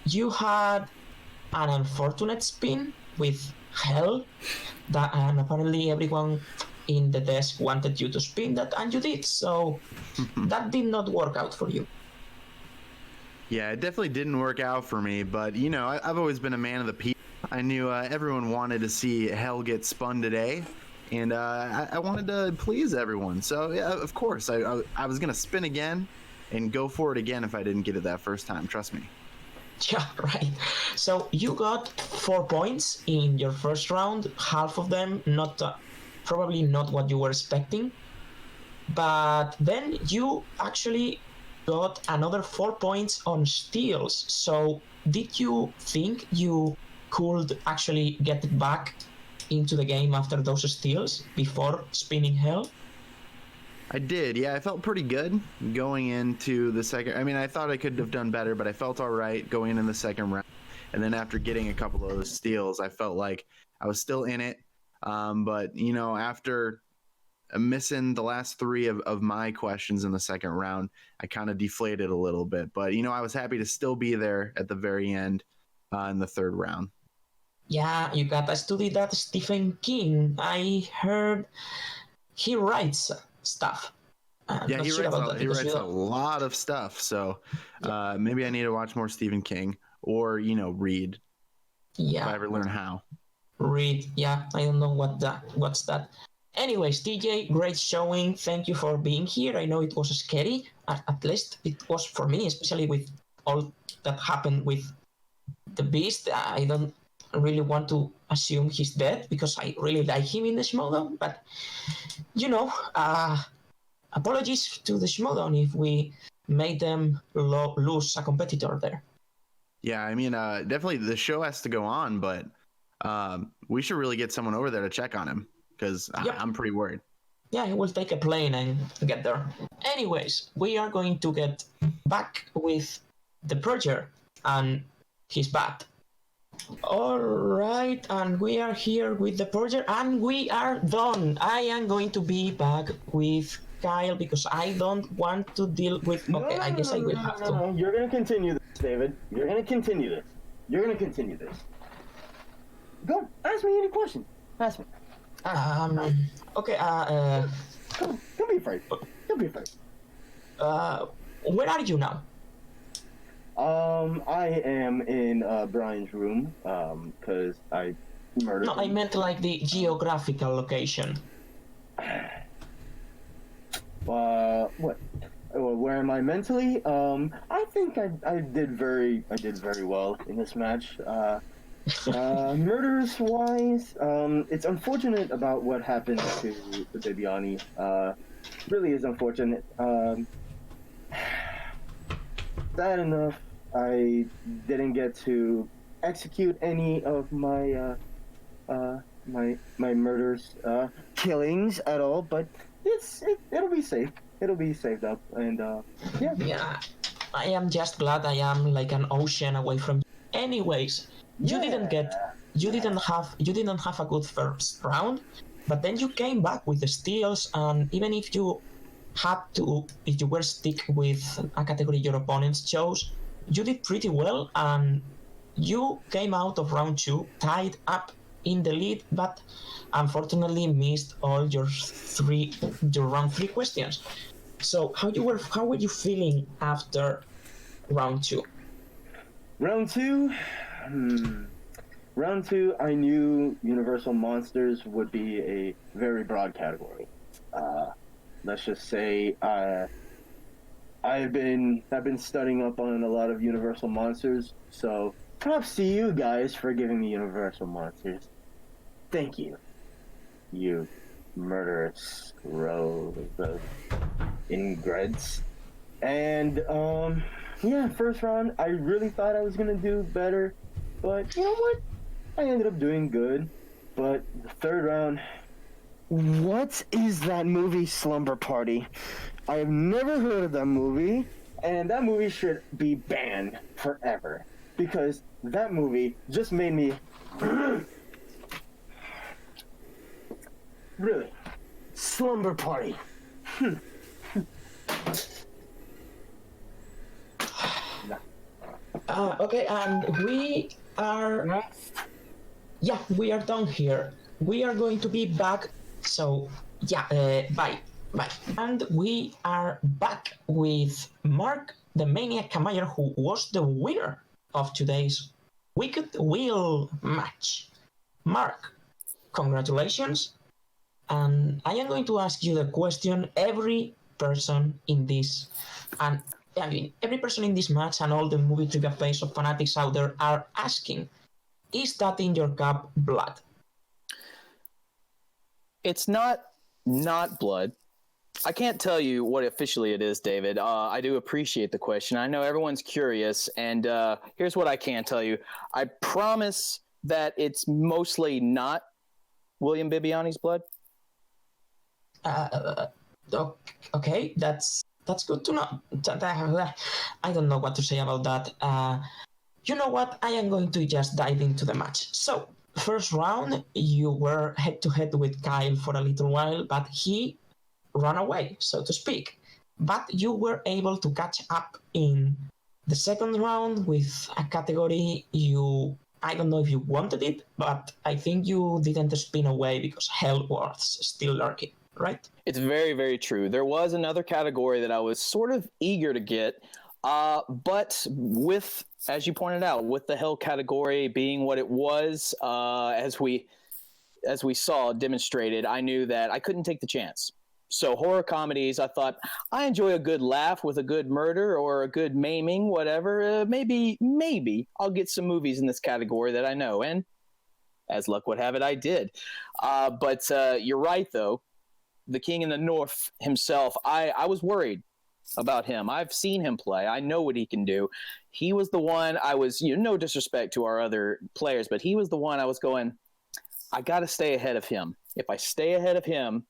You had an unfortunate spin with Hell, and apparently everyone in the desk wanted you to spin that, and you did, so that did not work out for you. Yeah, it definitely didn't work out for me, but you know, I've always been a man of the people. I knew everyone wanted to see Hell get spun today, and I wanted to please everyone. So yeah, of course, I was gonna spin again and go for it again if I didn't get it that first time. Trust me. Yeah, right. So you got 4 points in your first round, half of them probably not what you were expecting, but then you actually got another 4 points on steals. So did you think you could actually get back into the game after those steals before spinning Hell? I did, yeah. I felt pretty good going into the second. I mean, I thought I could have done better, but I felt all right going in the second round. And then after getting a couple of those steals, I felt like I was still in it. But, you know, after missing the last three of my questions in the second round, I kind of deflated a little bit. But, you know, I was happy to still be there at the very end in the third round. Yeah, you gotta study that Stephen King. I heard he writes stuff. Yeah, Not he sure writes, about that he because writes we a don't- lot of stuff. So maybe I need to watch more Stephen King or, you know, read if I Yeah, ever learn how. read. Yeah, I don't know what's that. Anyways, TJ, great showing. Thank you for being here. I know it was scary. At least it was for me, especially with all that happened with the Beast. I don't really want to assume he's dead because I really like him in the Schmoedown. But you know, apologies to the Schmoedown if we made them lose a competitor there. Yeah, I mean, definitely the show has to go on, but we should really get someone over there to check on him because Yep. I'm pretty worried. Yeah, he will take a plane and get there. Anyways, we are going to get back with the Purger and his bat. All right, and we are here with the Purger, and we are done. I am going to be back with Kyle because I don't want to deal with. Okay, I guess I will have to. No. You're gonna continue this, David. You're gonna continue this. You're gonna continue this. Go on, ask me any question. Ask me. Okay. Come on, don't be afraid. Don't be afraid. Where are you now? I am in Brian's room, cause I murdered No, him. I meant like the geographical location. What? Where am I mentally? I think I did very well in this match. Murders wise, it's unfortunate about what happened to Bibbiani. Really is unfortunate. Sad enough, I didn't get to execute any of my my murders, killings at all. But it'll be safe. It'll be saved up, and yeah. Yeah, I am just glad I am like an ocean away from you. Anyways, you didn't have a good first round, but then you came back with the steals, and even if you were stick with a category your opponents chose, you did pretty well, and you came out of round 2 tied up in the lead, but unfortunately missed all your round 3 questions. So how were you feeling after round 2? Round 2, round 2, I knew Universal Monsters would be a very broad category. Let's just say I've been studying up on a lot of Universal Monsters, so props to you guys for giving me Universal Monsters. Thank you, you murderous row of ingreds. And yeah, first round I really thought I was gonna do better, but you know what? I ended up doing good. But the third round. What is that movie, Slumber Party? I have never heard of that movie, and that movie should be banned forever because that movie just made me really Slumber Party. Okay, and we are we are done here. We are going to be back. So bye. And we are back with Mark, the Maniac Camire, who was the winner of today's Wicked Wheel match. Mark, congratulations. And I am going to ask you the question every person in this, and I mean every person in this match and all the movie trivia face of fanatics out there are asking: is that in your cup blood? It's not blood. I can't tell you what officially it is, David. I do appreciate the question. I know everyone's curious, and here's what I can tell you. I promise that it's mostly not William Bibbiani's blood. Okay, that's good to know. I don't know what to say about that. You know what? I am going to just dive into the match. So, first round, you were head to head with Kyle for a little while, but he ran away, so to speak. But you were able to catch up in the second round with a category I don't know if you wanted it, but I think you didn't spin away because Hellworth's still lurking, right? It's very, very true. There was another category that I was sort of eager to get, but with, as you pointed out, with the Hell category being what it was, as we saw demonstrated, I knew that I couldn't take the chance. So horror comedies, I thought, I enjoy a good laugh with a good murder or a good maiming, whatever. Maybe I'll get some movies in this category that I know. And as luck would have it, I did. But you're right, though. The King in the Norf himself, I was worried about him. I've seen him play. I know what he can do. He was the one I was, no disrespect to our other players, but he was the one I was going, I got to stay ahead of him. If I stay ahead of him,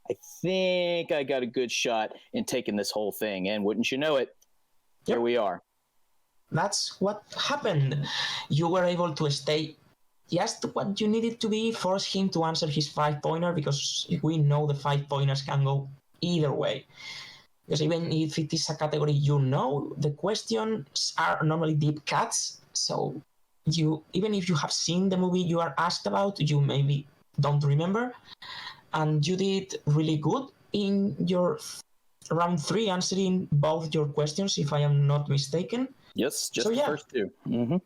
I think I got a good shot in taking this whole thing. And wouldn't you know it, here we are. That's what happened. You were able to stay just what you needed to be, force him to answer his 5-pointer, because we know the 5-pointers can go either way. Because even if it is a category the questions are normally deep cuts. So even if you have seen the movie you are asked about, you maybe don't remember. And you did really good in your round 3, answering both your questions, if I am not mistaken. Yes, just the first two. Mm-hmm.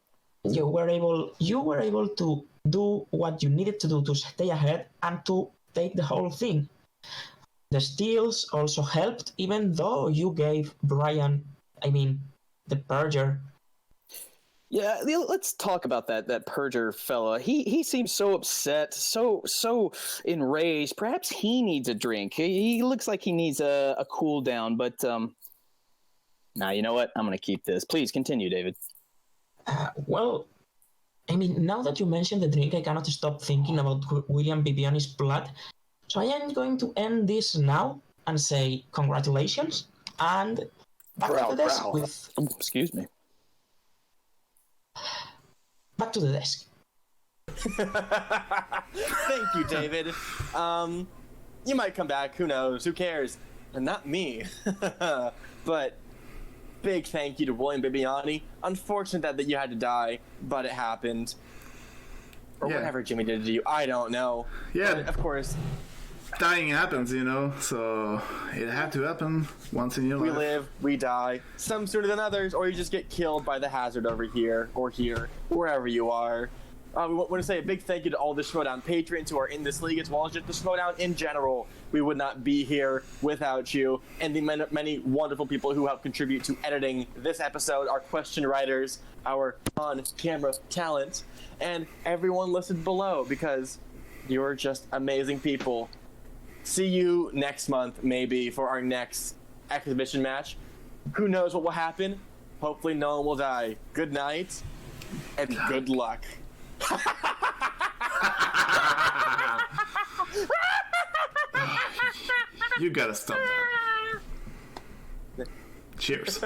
You were able to do what you needed to do to stay ahead and to take the whole thing. The steals also helped, even though you gave Brian, the Purger. Yeah, let's talk about that Purger fella. He seems so upset, so enraged. Perhaps he needs a drink. He looks like he needs a cool down. But now you know what? I'm going to keep this. Please continue, David. Now that you mentioned the drink, I cannot stop thinking about William Bibbiani's blood. So I am going to end this now and say congratulations and back to the desk with. Excuse me. Back to the desk. Thank you, David. You might come back. Who knows? Who cares? And not me. But big thank you to William Bibbiani. Unfortunate that you had to die, but it happened. Or whatever Jimmy did to you. I don't know. Yeah. But of course. Dying happens, so it had to happen once in your life. We live, we die, some sooner than others, or you just get killed by the hazard over here, or here, wherever you are. We want to say a big thank you to all the Schmoedown patrons who are in this league, as well as just the Schmoedown in general. We would not be here without you, and the many wonderful people who help contribute to editing this episode, our question writers, our on-camera talent, and everyone listed below, because you're just amazing people. See you next month, maybe, for our next exhibition match. Who knows what will happen? Hopefully no one will die. Good night, and good luck. You gotta stop that. Cheers.